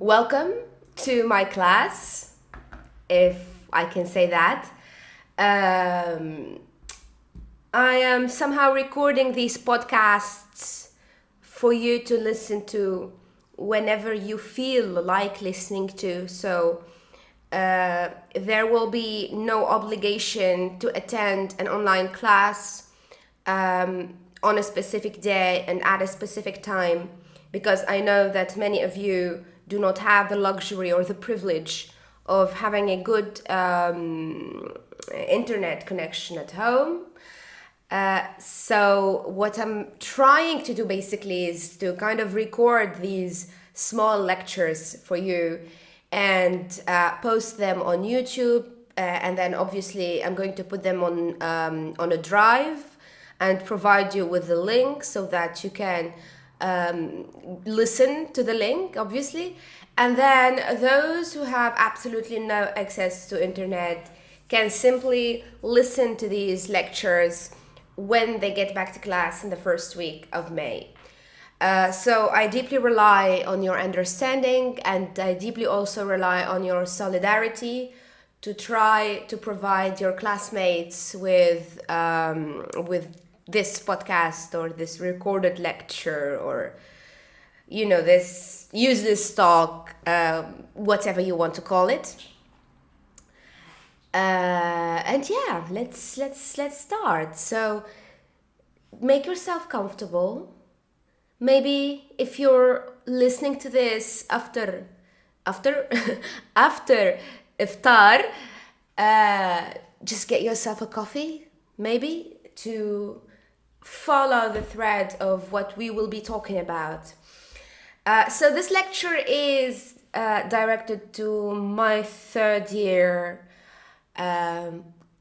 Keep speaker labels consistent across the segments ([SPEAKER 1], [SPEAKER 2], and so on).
[SPEAKER 1] Welcome to my class, if I can say that. I am somehow recording these podcasts for you to listen to whenever you feel like listening to. So there will be no obligation to attend an online class on a specific day and at a specific time, because I know that many of you do not have the luxury or the privilege of having a good internet connection at home. So what I'm trying to do basically is to kind of record these small lectures for you and post them on YouTube, and then obviously I'm going to put them on a drive and provide you with the link so that you can listen to the link, obviously. And then those who have absolutely no access to internet can simply listen to these lectures when they get back to class in the first week of May. So I deeply rely on your understanding, and I deeply also rely on your solidarity to try to provide your classmates with this podcast or this recorded lecture, or this useless talk, whatever you want to call it. And yeah, let's start. So make yourself comfortable. Maybe if you're listening to this after after iftar, just get yourself a coffee, maybe, to follow the thread of what we will be talking about. So this lecture is directed to my third year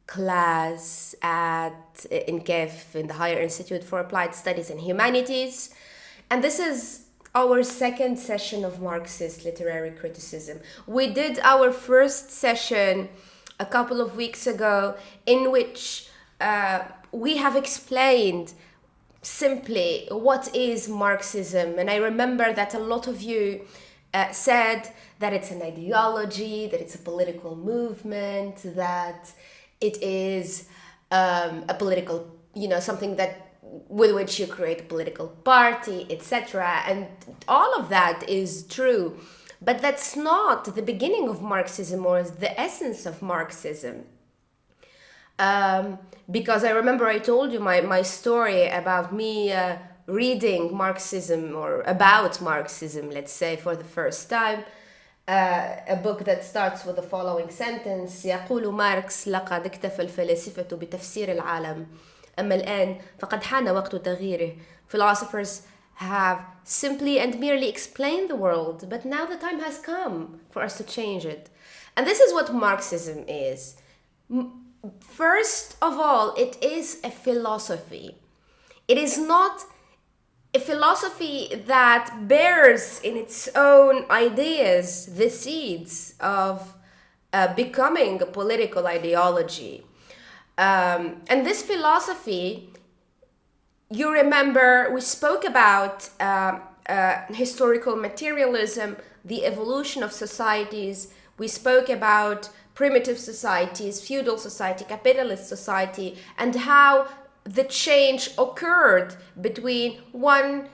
[SPEAKER 1] class in KEF, in the Higher Institute for Applied Studies and Humanities. And this is our second session of Marxist Literary Criticism. We did our first session a couple of weeks ago, in which we have explained simply what is Marxism. And I remember that a lot of you said that it's an ideology, that it's a political movement, that it is a political, something that with which you create a political party, etc. And all of that is true. But that's not the beginning of Marxism or the essence of Marxism. Because I remember I told you my story about me reading Marxism, or about Marxism, let's say, for the first time. A book that starts with the following sentence: يقول ماركس لقد اكتفى الفلاسفة بتفسير العالم أما الآن فقد حان وقت تغييره. Philosophers have simply and merely explained the world, but now the time has come for us to change it. And this is what Marxism is. First of all, it is a philosophy. It is not a philosophy that bears in its own ideas the seeds of becoming a political ideology. And this philosophy, you remember, we spoke about historical materialism, the evolution of societies. We spoke about primitive societies, feudal society, capitalist society, and how the change occurred between one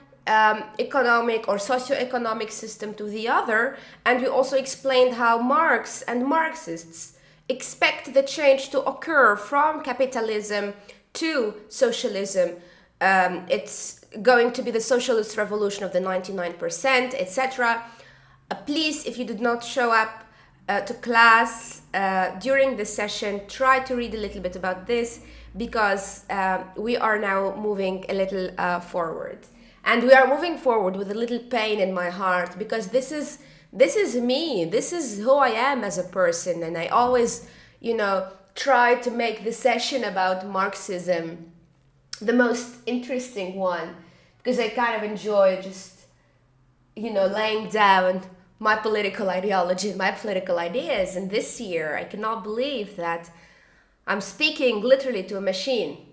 [SPEAKER 1] economic or socio-economic system to the other. And we also explained how Marx and Marxists expect the change to occur from capitalism to socialism. It's going to be the socialist revolution of the 99%, etc. Please, if you did not show up to class during this session, try to read a little bit about this, because we are now moving a little forward. And we are moving forward with a little pain in my heart, because this is me, this is who I am as a person. And I always, try to make the session about Marxism the most interesting one, because I kind of enjoy just, laying down my political ideology, my political ideas. And this year, I cannot believe that I'm speaking literally to a machine.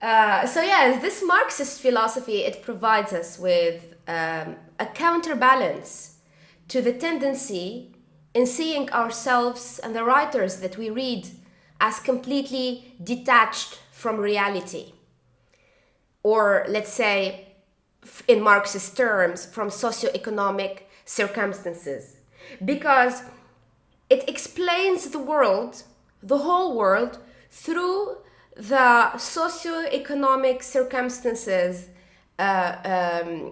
[SPEAKER 1] So yes, this Marxist philosophy, it provides us with a counterbalance to the tendency in seeing ourselves and the writers that we read as completely detached from reality, or let's say, in Marxist terms, from socioeconomic circumstances, because it explains the world, the whole world, through the socioeconomic circumstances that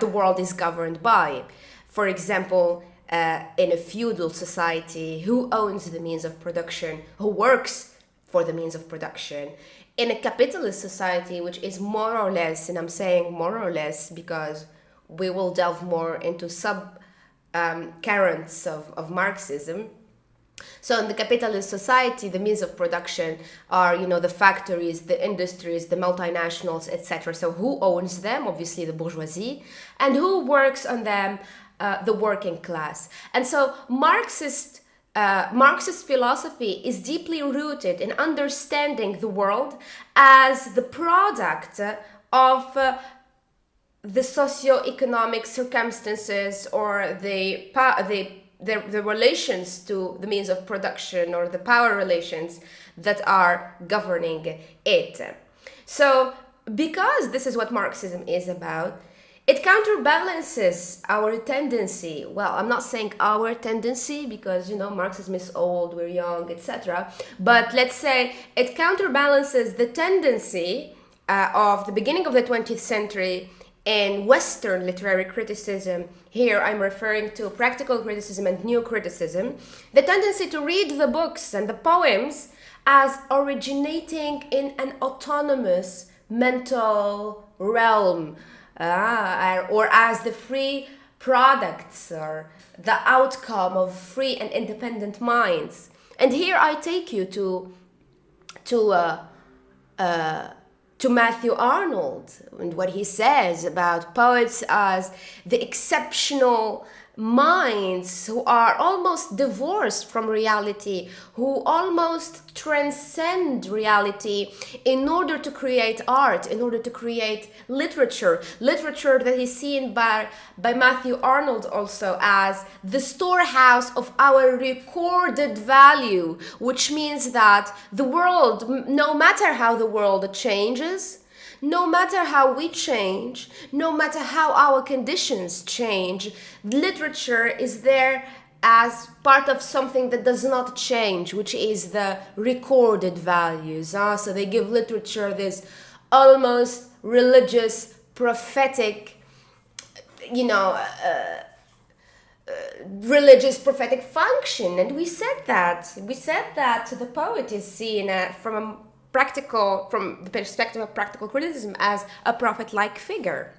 [SPEAKER 1] the world is governed by. For example, in a feudal society, who owns the means of production, who works for the means of production? In a capitalist society, which is more or less, and I'm saying more or less because we will delve more into currents of Marxism. So in the capitalist society, the means of production are, the factories, the industries, the multinationals, etc. So who owns them? Obviously the bourgeoisie. And who works on them? The working class. And so Marxist philosophy is deeply rooted in understanding the world as the product of the socio-economic circumstances, or the relations to the means of production, or the power relations that are governing it. So because this is what Marxism is about, it counterbalances our tendency. Well, I'm not saying our tendency because, Marxism is old, we're young, etc. But let's say it counterbalances the tendency of the beginning of the 20th century in Western literary criticism. Here I'm referring to practical criticism and new criticism. The tendency to read the books and the poems as originating in an autonomous mental realm, or as the free products or the outcome of free and independent minds. And here I take you to Matthew Arnold and what he says about poets as the exceptional minds who are almost divorced from reality, who almost transcend reality in order to create art, in order to create literature that is seen by Matthew Arnold also as the storehouse of our recorded value, which means that the world, no matter how the world changes, no matter how we change, no matter how our conditions change, literature is there as part of something that does not change, which is the recorded values. So they give literature this almost religious, prophetic, religious prophetic function. And we said that the poet is seen from the perspective of practical criticism as a prophet-like figure,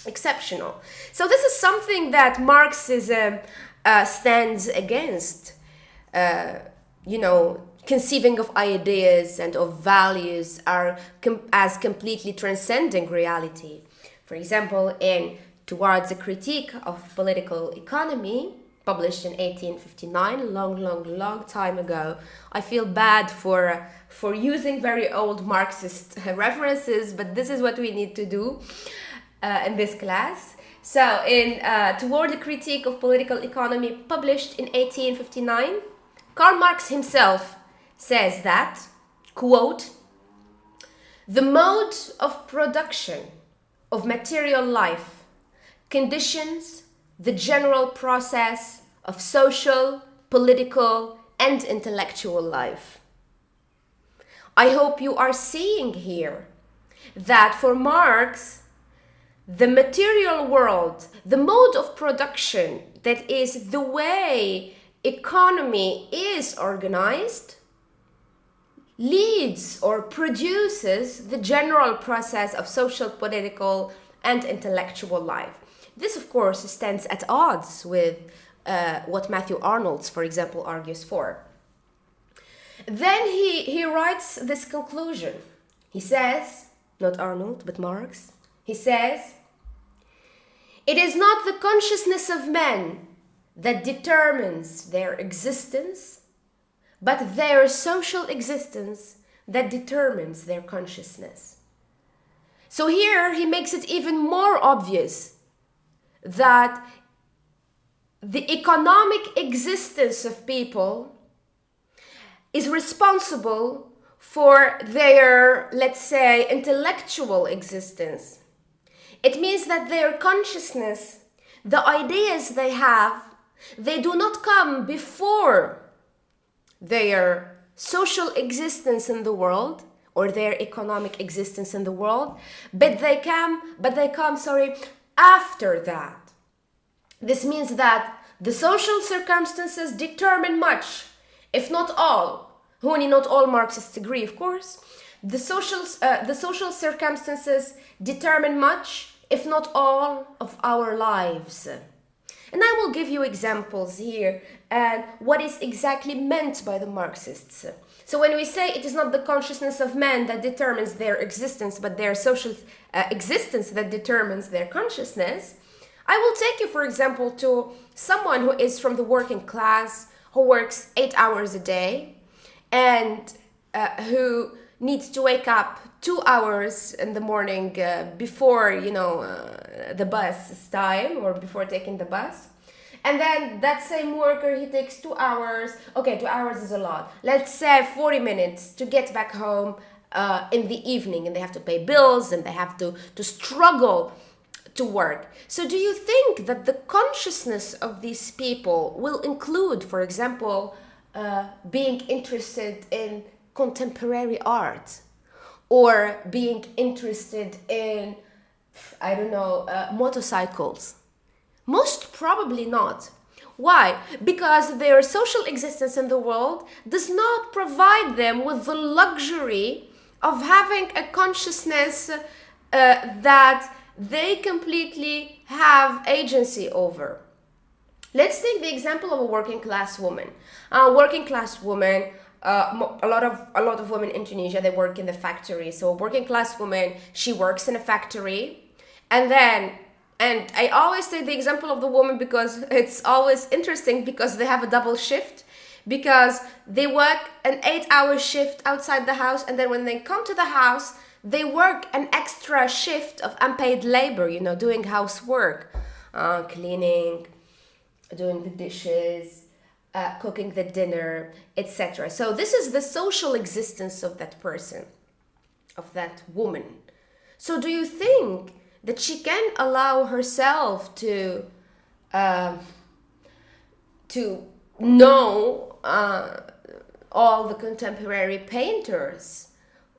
[SPEAKER 1] exceptional. So this is something that Marxism stands against, conceiving of ideas and of values as completely transcending reality. For example, in Towards a Critique of Political Economy, published in 1859, long time ago. I feel bad for using very old Marxist references, but this is what we need to do in this class. So in Toward a Critique of Political Economy, published in 1859, Karl Marx himself says that, quote, "The mode of production of material life conditions the general process of social, political, and intellectual life." I hope you are seeing here that for Marx, the material world, the mode of production, that is the way economy is organized, leads or produces the general process of social, political, and intellectual life. This, of course, stands at odds with what Matthew Arnold, for example, argues for. Then he writes this conclusion. He says, not Arnold, but Marx, he says, "It is not the consciousness of men that determines their existence, but their social existence that determines their consciousness." So here he makes it even more obvious that the economic existence of people is responsible for their, let's say, intellectual existence. It means that their consciousness, the ideas they have, they do not come before their social existence in the world or their economic existence in the world, but they come after that. This means that the social circumstances determine much, if not all. Not all Marxists agree, of course. The social circumstances determine much, if not all, of our lives. And I will give you examples here and what is exactly meant by the Marxists. So when we say it is not the consciousness of man that determines their existence, but their social existence that determines their consciousness, I will take you, for example, to someone who is from the working class, who works 8 hours a day, and who needs to wake up 2 hours in the morning before, the bus time or before taking the bus. And then that same worker, he takes 2 hours. Okay, 2 hours is a lot. Let's say 40 minutes to get back home in the evening, and they have to pay bills and they have to struggle to work. So do you think that the consciousness of these people will include, for example, being interested in contemporary art or being interested in, motorcycles? Most probably not. Why? Because their social existence in the world does not provide them with the luxury of having a consciousness that they completely have agency over. Let's take the example of a working class woman. A lot of women in Tunisia, they work in the factory. So a working class woman, she works in a factory, and I always take the example of the woman because it's always interesting, because they have a double shift, because they work an 8-hour shift outside the house, and then when they come to the house, they work an extra shift of unpaid labor, doing housework, cleaning, doing the dishes, cooking the dinner, etc. So this is the social existence of that person, of that woman. So do you think that she can allow herself to know all the contemporary painters,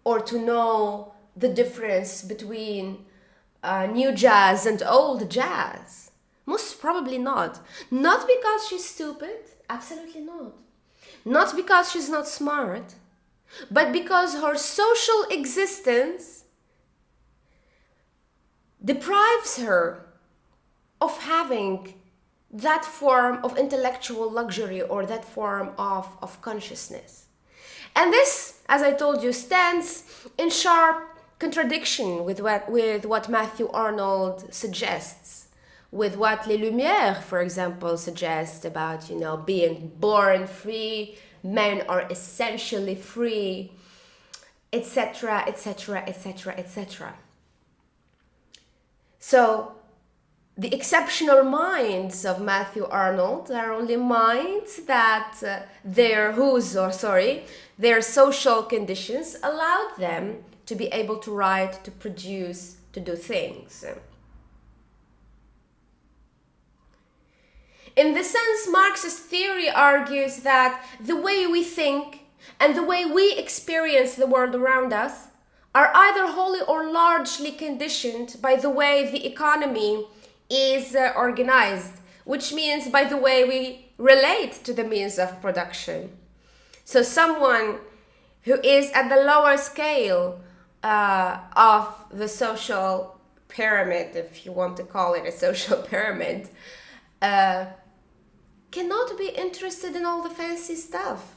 [SPEAKER 1] or to know the difference between new jazz and old jazz? Most probably not. Not because she's stupid, absolutely not. Not because she's not smart, but because her social existence deprives her of having that form of intellectual luxury or that form of consciousness. And this, as I told you, stands in sharp contradiction with what Matthew Arnold suggests, with what Les Lumières, for example, suggest about, being born free, men are essentially free, etc., etc., etc., etc. So the exceptional minds of Matthew Arnold are only minds that their social conditions allowed them to be able to write, to produce, to do things. In this sense, Marxist theory argues that the way we think and the way we experience the world around us are either wholly or largely conditioned by the way the economy is organized, which means by the way we relate to the means of production. So someone who is at the lower scale of the social pyramid, if you want to call it a social pyramid, cannot be interested in all the fancy stuff.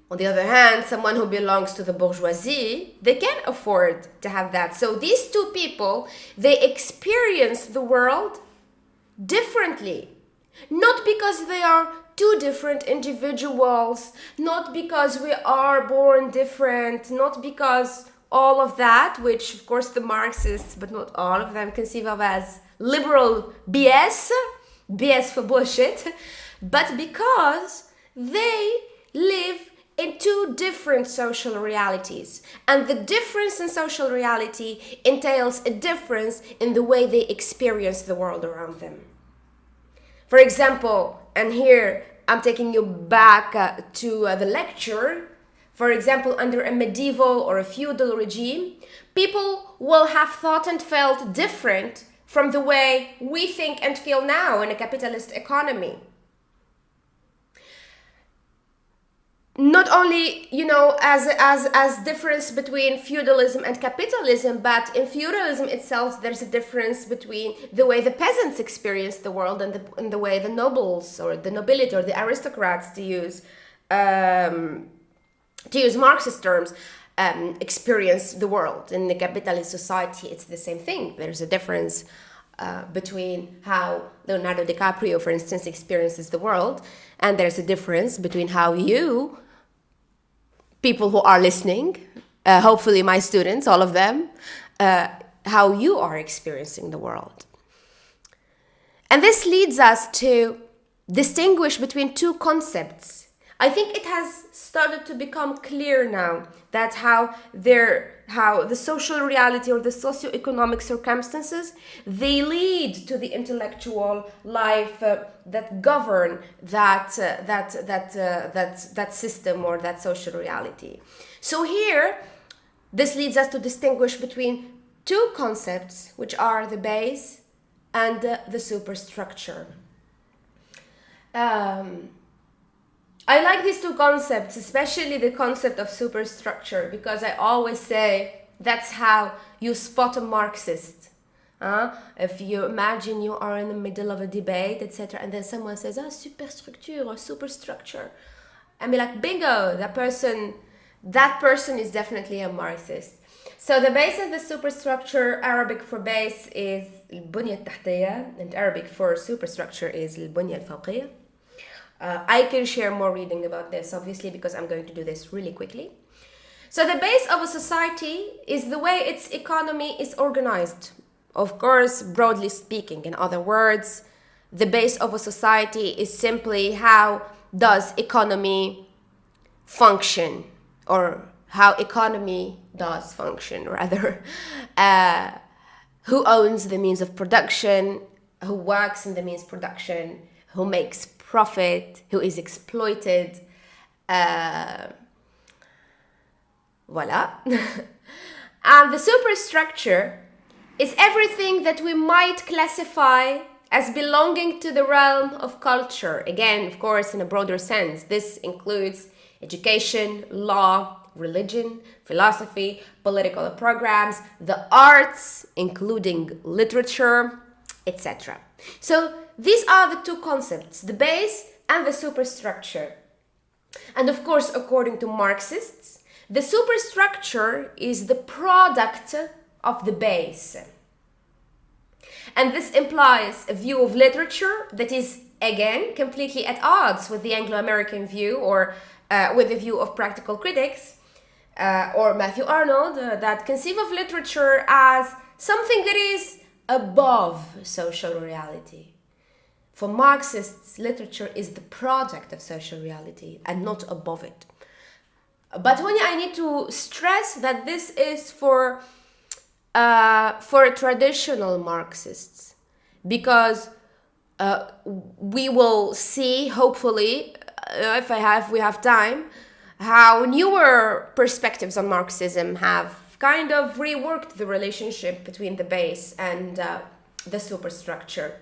[SPEAKER 1] On the other hand, someone who belongs to the bourgeoisie, they can afford to have that. So these two people, they experience the world differently. Not because they are two different individuals, not because we are born different, not because all of that, which of course the Marxists, but not all of them, conceive of as liberal BS. BS for bullshit, but because they live in two different social realities. And the difference in social reality entails a difference in the way they experience the world around them. For example, and here I'm taking you back to the lecture. For example, under a medieval or a feudal regime, people will have thought and felt different from the way we think and feel now in a capitalist economy. Not only, as difference between feudalism and capitalism, but in feudalism itself, there's a difference between the way the peasants experience the world and the way the nobles or the nobility or the aristocrats, to use Marxist terms, experience the world. In the capitalist society, it's the same thing. There's a difference between how Leonardo DiCaprio, for instance, experiences the world, and there's a difference between how you, people who are listening, hopefully my students, all of them, how you are experiencing the world. And this leads us to distinguish between two concepts. I think it has started to become clear now that how the social reality or the socioeconomic circumstances, they lead to the intellectual life that govern that system or that social reality. So here, this leads us to distinguish between two concepts, which are the base and the superstructure. I like these two concepts, especially the concept of superstructure, because I always say that's how you spot a Marxist. If you imagine you are in the middle of a debate, etc., and then someone says, superstructure or superstructure, and be like, bingo, that person is definitely a Marxist. So the base of the superstructure, Arabic for base is البنية التحتية, and Arabic for superstructure is البنية الفوقية. I can share more reading about this, obviously, because I'm going to do this really quickly. So the base of a society is the way its economy is organized. Of course, broadly speaking, in other words, the base of a society is simply how does economy function, or how economy does function, rather. Who owns the means of production, who works in the means of production, who makes profit, who is exploited. Voila. And the superstructure is everything that we might classify as belonging to the realm of culture. Again, of course, in a broader sense. This includes education, law, religion, philosophy, political programs, the arts, including literature, etc. So these are the two concepts, the base and the superstructure. And of course, according to Marxists, the superstructure is the product of the base. And this implies a view of literature that is, again, completely at odds with the Anglo-American view, or with the view of practical critics, or Matthew Arnold, that conceive of literature as something that is above social reality. For Marxists, literature is the product of social reality and not above it. But I need to stress that this is for traditional Marxists, because we will see, hopefully, if we have time, how newer perspectives on Marxism have kind of reworked the relationship between the base and the superstructure.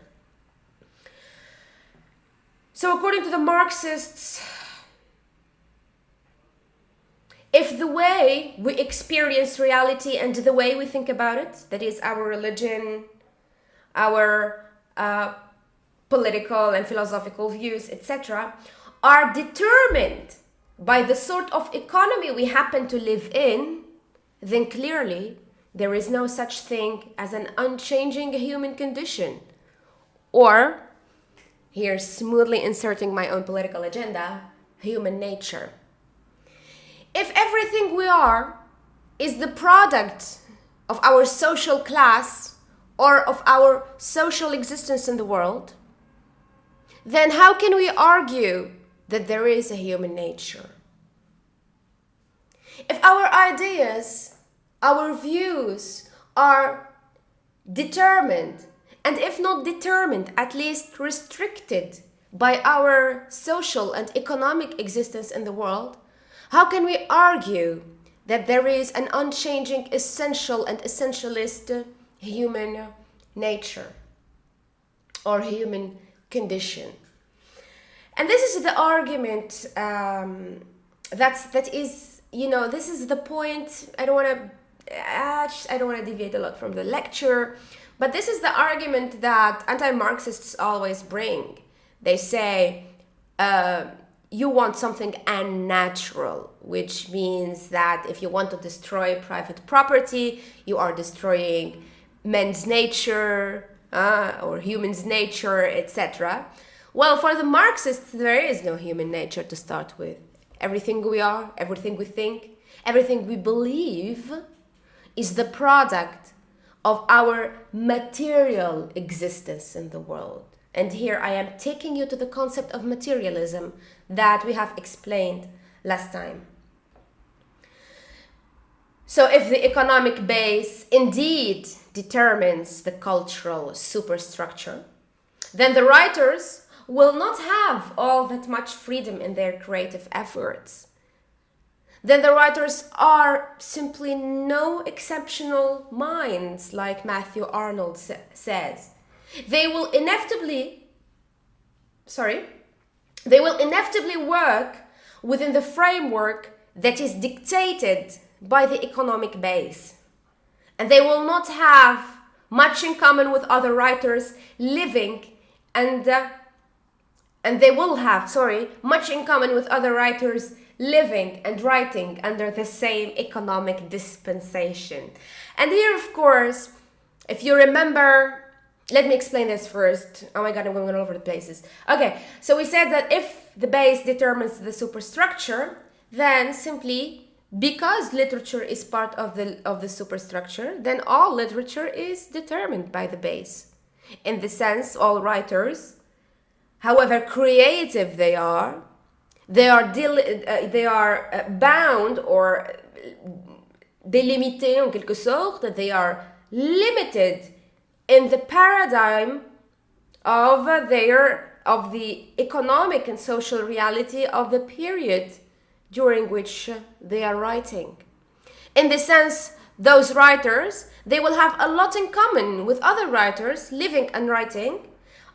[SPEAKER 1] So according to the Marxists, if the way we experience reality and the way we think about it, that is our religion, our political and philosophical views, etc., are determined by the sort of economy we happen to live in, then clearly there is no such thing as an unchanging human condition. Or, here smoothly inserting my own political agenda, human nature. If everything we are is the product of our social class or of our social existence in the world, then how can we argue that there is a human nature? If our ideas, our views are determined, and if not determined, at least restricted by our social and economic existence in the world, how can we argue that there is an unchanging, essential and essentialist human nature or human condition? And this is the argument that is, this is the point. I don't want to deviate a lot from the lecture, but this is the argument that anti-Marxists always bring. They say, you want something unnatural, which means that if you want to destroy private property, you are destroying men's nature or human's nature, etc. Well, for the Marxists, there is no human nature to start with. Everything we are, everything we think, everything we believe is the product of our material existence in the world. And here I am taking you to the concept of materialism that we have explained last time. So if the economic base indeed determines the cultural superstructure, then the writers will not have all that much freedom in their creative efforts. Then the writers are simply no exceptional minds, like Matthew Arnold says. They will inevitably work within the framework that is dictated by the economic base. And they will not have much in common with other writers living and they will have, much in common with other writers living and writing under the same economic dispensation. And here, of course, if you remember, let me explain this first. Oh my God, I'm going all over the places. Okay, so we said that if the base determines the superstructure, then simply because literature is part of the superstructure, then all literature is determined by the base. In the sense, all writers, however creative they are bound or délimités en quelque sorte. They are limited in the paradigm of the economic and social reality of the period during which they are writing. In this sense, those writers, they will have a lot in common with other writers living and writing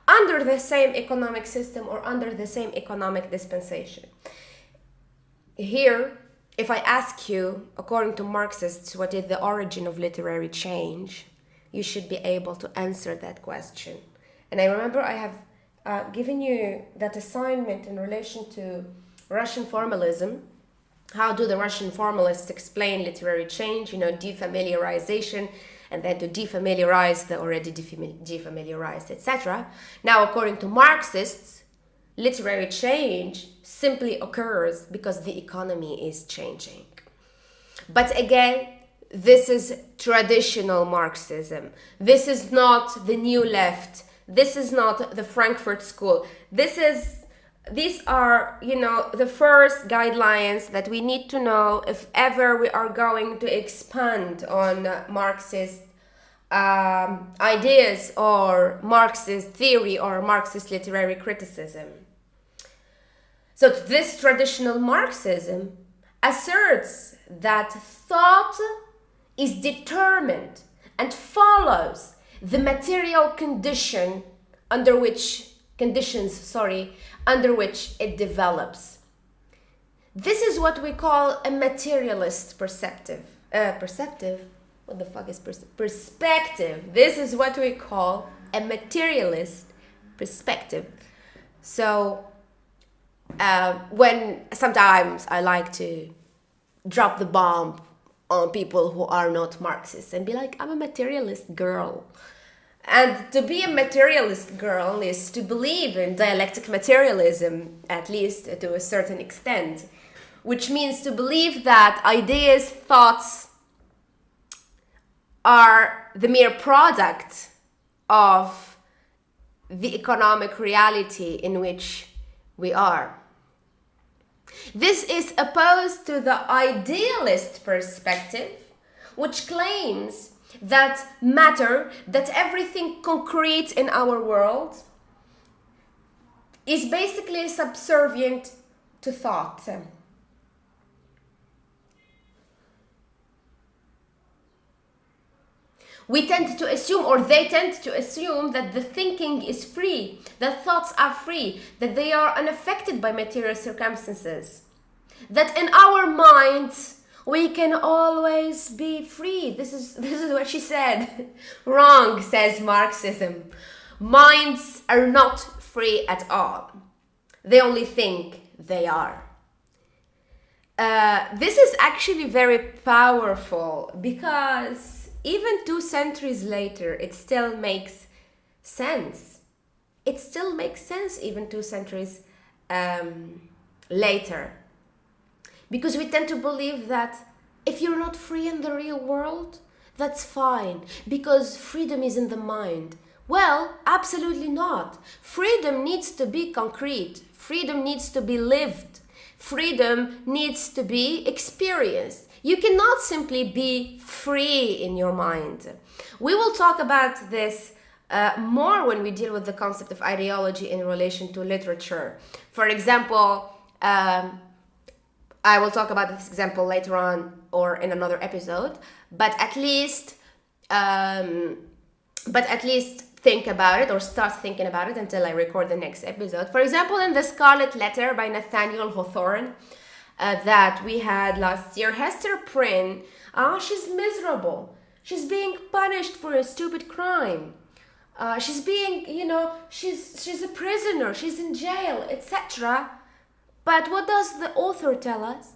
[SPEAKER 1] under the same economic system or under the same economic dispensation. Here, if I ask you, according to Marxists, what is the origin of literary change, you should be able to answer that question. And I remember I have given you that assignment in relation to Russian formalism. How do the Russian formalists explain literary change? Defamiliarization, and then to defamiliarize the already defamiliarized, etc. Now, according to Marxists, literary change simply occurs because the economy is changing. But again, this is traditional Marxism. This is not the New Left. This is not the Frankfurt School. These are, the first guidelines that we need to know if ever we are going to expand on Marxist ideas or Marxist theory or Marxist literary criticism. So this traditional Marxism asserts that thought is determined and follows the material under which it develops. This is what we call a materialist perspective. What the fuck is perspective? This is what we call a materialist perspective. So when sometimes I like to drop the bomb on people who are not Marxists and be like, I'm a materialist girl. And to be a materialist girl is to believe in dialectic materialism, at least to a certain extent, which means to believe that ideas, thoughts are the mere product of the economic reality in which we are. This is opposed to the idealist perspective, which claims that matter, that everything concrete in our world is basically subservient to thought. We tend to assume, or they tend to assume, that the thinking is free, that thoughts are free, that they are unaffected by material circumstances, that in our minds we can always be free. This is what she said. Wrong, says Marxism. Minds are not free at all. They only think they are. This is actually very powerful, because even 2 centuries later, it still makes sense. It still makes sense even 2 centuries later. Because we tend to believe that if you're not free in the real world, that's fine, because freedom is in the mind. Well, absolutely not. Freedom needs to be concrete. Freedom needs to be lived. Freedom needs to be experienced. You cannot simply be free in your mind. We will talk about this more when we deal with the concept of ideology in relation to literature. For example, I will talk about this example later on or in another episode, but at least think about it, or start thinking about it until I record the next episode. For example, in The Scarlet Letter by Nathaniel Hawthorne that we had last year, Hester Prynne, she's miserable. She's being punished for a stupid crime. She's being, she's a prisoner, she's in jail, etc. But what does the author tell us?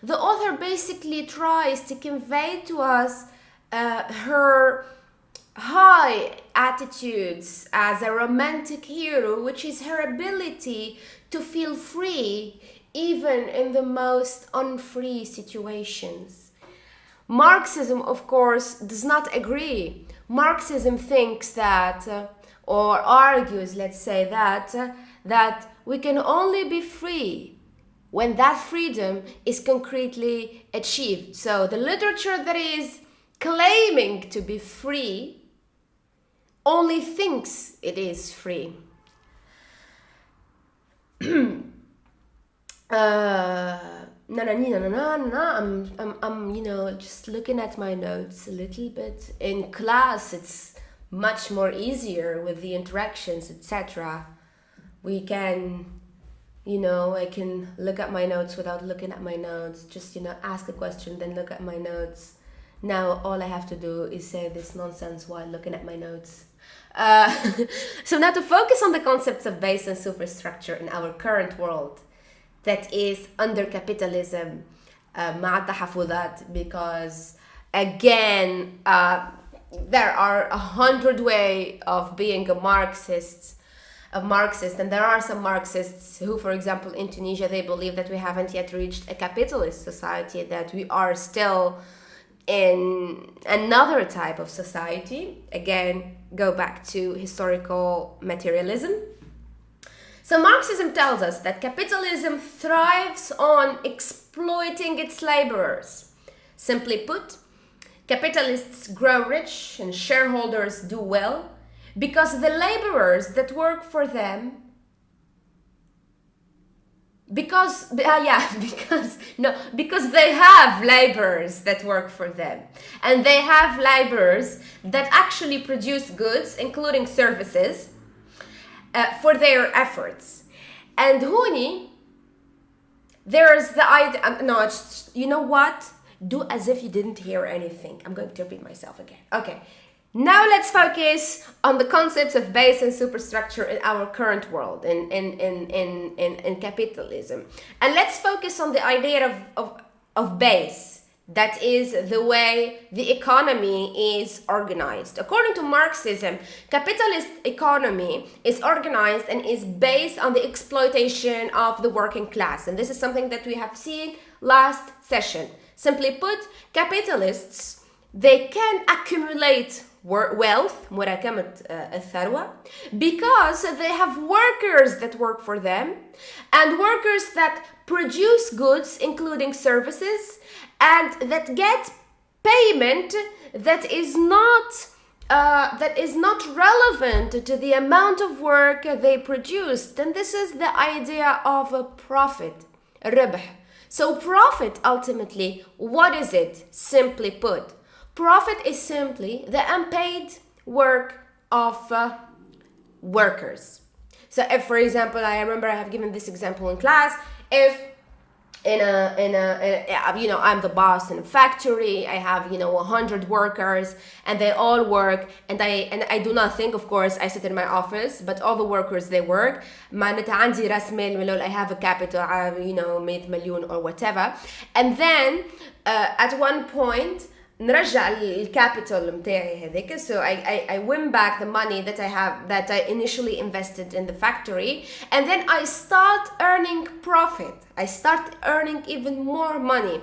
[SPEAKER 1] The author basically tries to convey to us her high attitudes as a romantic hero, which is her ability to feel free even in the most unfree situations. Marxism, of course, does not agree. Marxism thinks that, or argues, let's say that we can only be free when that freedom is concretely achieved. So the literature that is claiming to be free only thinks it is free. I'm just looking at my notes a little bit. In class, it's much more easier with the interactions, etc. We can, I can look at my notes without looking at my notes. Just, ask a question, then look at my notes. Now all I have to do is say this nonsense while looking at my notes. So now to focus on the concepts of base and superstructure in our current world that is under capitalism, مع التحفظات, because again, there are 100 ways of being a Marxist, and there are some Marxists who, for example, in Tunisia, they believe that we haven't yet reached a capitalist society, that we are still in another type of society. Again, go back to historical materialism. So Marxism tells us that capitalism thrives on exploiting its laborers. Simply put, capitalists grow rich and shareholders do well because the laborers that work for them because they have laborers that work for them, and they have laborers that actually produce goods, including services, for their efforts. And Huni, there's the idea, you know what? Do as if you didn't hear anything. I'm going to repeat myself again. Okay. Now let's focus on the concepts of base and superstructure in our current world, in capitalism. And let's focus on the idea of base. That is the way the economy is organized. According to Marxism, capitalist economy is organized and is based on the exploitation of the working class. And this is something that we have seen last session. Simply put, capitalists, they can accumulate wealth, مراكمة الثروة, because they have workers that work for them and workers that produce goods, including services, and that get payment that is not relevant to the amount of work they produced. And this is the idea of a profit, ربح. So profit, ultimately, what is it? Simply put, profit is simply the unpaid work of workers. So if, for example, I remember I have given this example in class, if I'm the boss in a factory, I have 100 workers and they all work, and I do not think, of course, I sit in my office, but all the workers, they work. معناتها عندي راس مال, I have a capital, 100 million or whatever, and then at one point نرجع الكابيتال متاعي هذيك, so I win back the money that I initially invested in the factory, and then I start earning profit. I start earning even more money.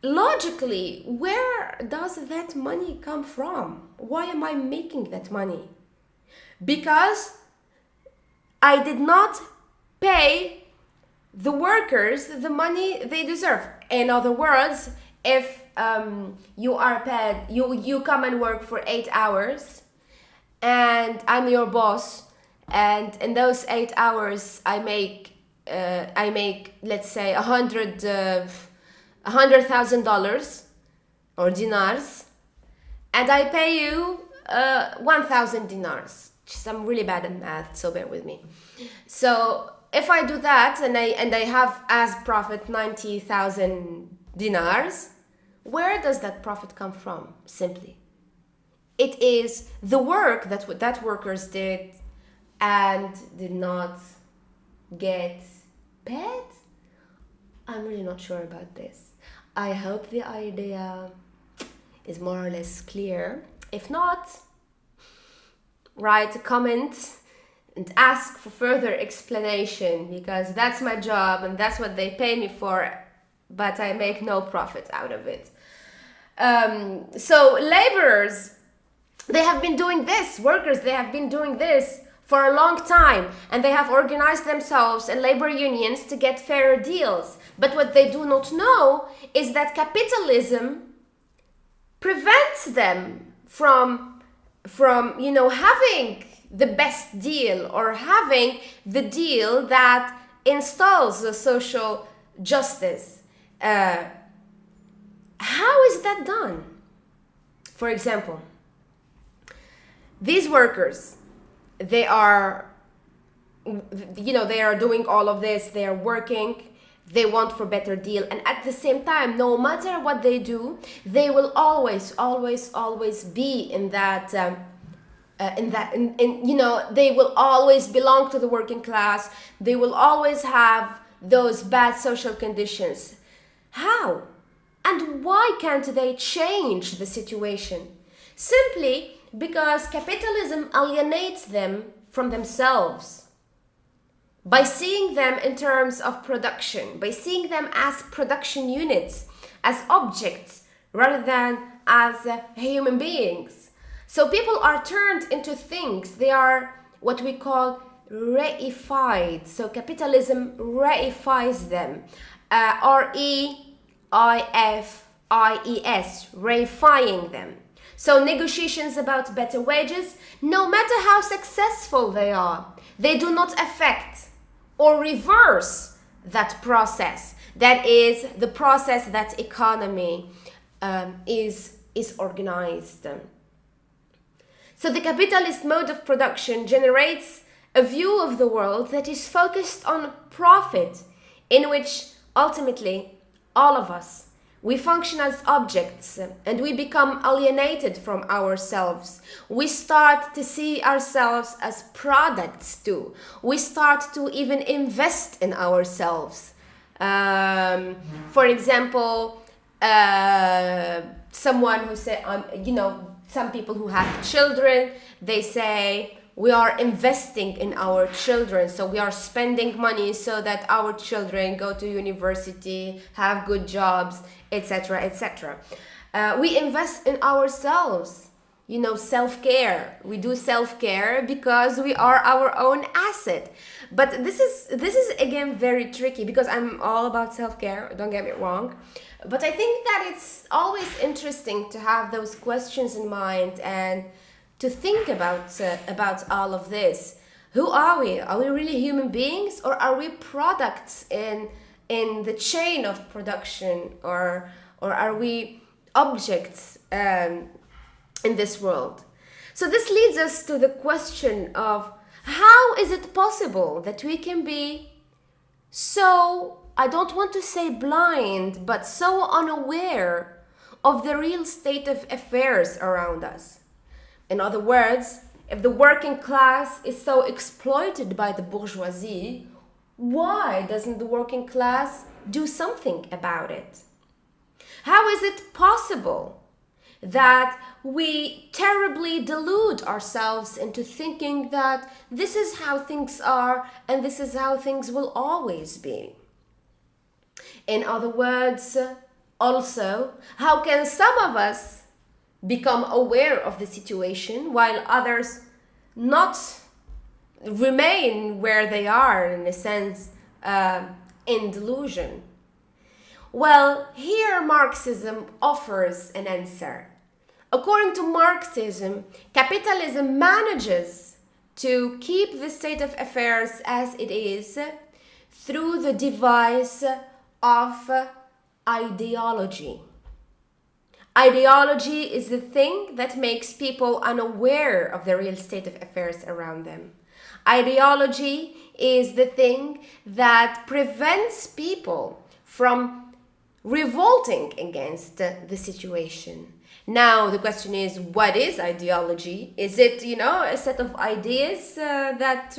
[SPEAKER 1] Logically, where does that money come from? Why am I making that money? Because I did not pay the workers the money they deserve. In other words, if you are paid, you come and work for 8 hours, and I'm your boss, and in those 8 hours I make let's say $100,000 or dinars, and I pay you 1,000 dinars. I'm really bad at math, so bear with me. So if I do that and I have as profit 90,000 dinars, where does that profit come from? Simply, it is the work that workers did and did not get paid. I'm really not sure about this. I hope the idea is more or less clear. If not, write a comment and ask for further explanation, because that's my job and that's what they pay me for, but I make no profit out of it. So laborers, they have been doing this, workers, they have been doing this for a long time, and they have organized themselves in labor unions to get fairer deals. But what they do not know is that capitalism prevents them from having the best deal, or having the deal that installs the social justice. How is that done? For example, these workers, they are doing all of this, they are working, they want for better deal, and at the same time, no matter what they do, they will always be in that they will always belong to the working class. They will always have those bad social conditions. How? And why can't they change the situation? Simply because capitalism alienates them from themselves. By seeing them in terms of production, by seeing them as production units, as objects, rather than as human beings. So people are turned into things. They are what we call reified. So capitalism reifies them. R-E-I-F-I-E-S, reifying them. So negotiations about better wages, no matter how successful they are, they do not affect or reverse that process. That is the process that economy is organized. So the capitalist mode of production generates a view of the world that is focused on profit, in which ultimately all of us, we function as objects and we become alienated from ourselves. We start to see ourselves as products too. We start to even invest in ourselves. For example, someone who say, some people who have children, they say, we are investing in our children. So we are spending money so that our children go to university, have good jobs, etc., etc. We invest in ourselves. self-care. We do self-care because we are our own asset. But this is again very tricky, because I'm all about self-care, don't get me wrong. But I think that it's always interesting to have those questions in mind and to think about all of this. Who are we? Are we really human beings, or are we products in the chain of production, or are we objects in this world? So this leads us to the question of, how is it possible that we can be so, I don't want to say blind, but so unaware of the real state of affairs around us? In other words, if the working class is so exploited by the bourgeoisie, why doesn't the working class do something about it? How is it possible that we terribly delude ourselves into thinking that this is how things are and this is how things will always be? In other words, also, how can some of us become aware of the situation while others not remain where they are, in a sense, in delusion? Well, here Marxism offers an answer. According to Marxism, capitalism manages to keep the state of affairs as it is through the device of ideology. Ideology is the thing that makes people unaware of the real state of affairs around them. Ideology is the thing that prevents people from revolting against the situation. Now, the question is, what is ideology? Is it, a set of ideas that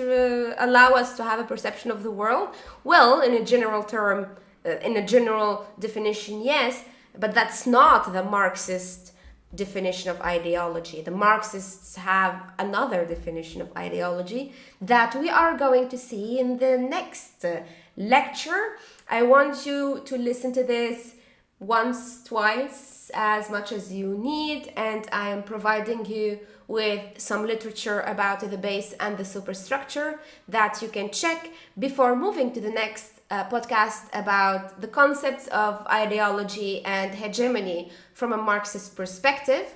[SPEAKER 1] allow us to have a perception of the world? Well, in a general term, in a general definition, yes, but that's not the Marxist definition of ideology. The Marxists have another definition of ideology that we are going to see in the next lecture. I want you to listen to this once, twice, as much as you need, and I am providing you with some literature about the base and the superstructure that you can check before moving to the next podcast about the concepts of ideology and hegemony from a Marxist perspective.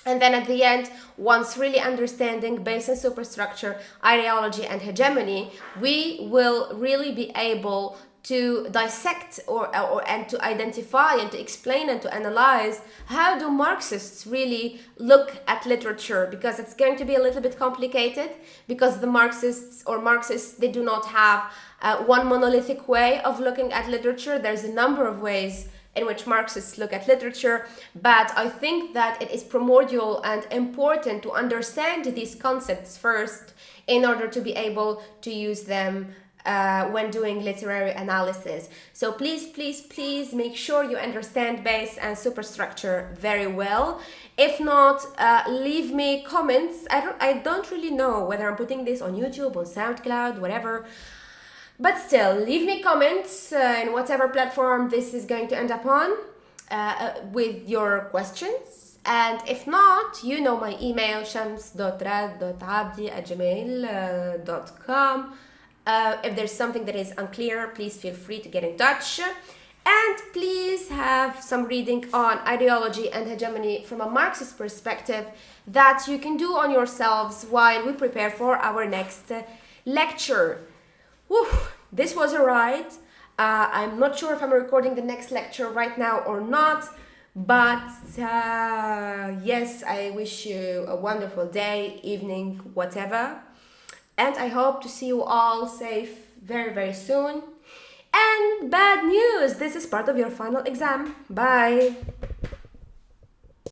[SPEAKER 1] And then at the end, once really understanding base and superstructure, ideology and hegemony, we will really be able to dissect and to identify and to explain and to analyze how do Marxists really look at literature, because it's going to be a little bit complicated, because the Marxists, they do not have one monolithic way of looking at literature. There's a number of ways in which Marxists look at literature, but I think that it is primordial and important to understand these concepts first in order to be able to use them when doing literary analysis. So please make sure you understand base and superstructure very well. If not, leave me comments. I don't really know whether I'm putting this on YouTube, on SoundCloud, whatever. But still, leave me comments in whatever platform this is going to end up on with your questions. And if not, you know my email, shams.rad.abdi@gmail.com. If there's something that is unclear, please feel free to get in touch. And please have some reading on ideology and hegemony from a Marxist perspective that you can do on yourselves while we prepare for our next lecture. Whew, this was a ride. I'm not sure if I'm recording the next lecture right now or not, but yes, I wish you a wonderful day, evening, whatever. And I hope to see you all safe very, very soon. And bad news, this is part of your final exam. Bye.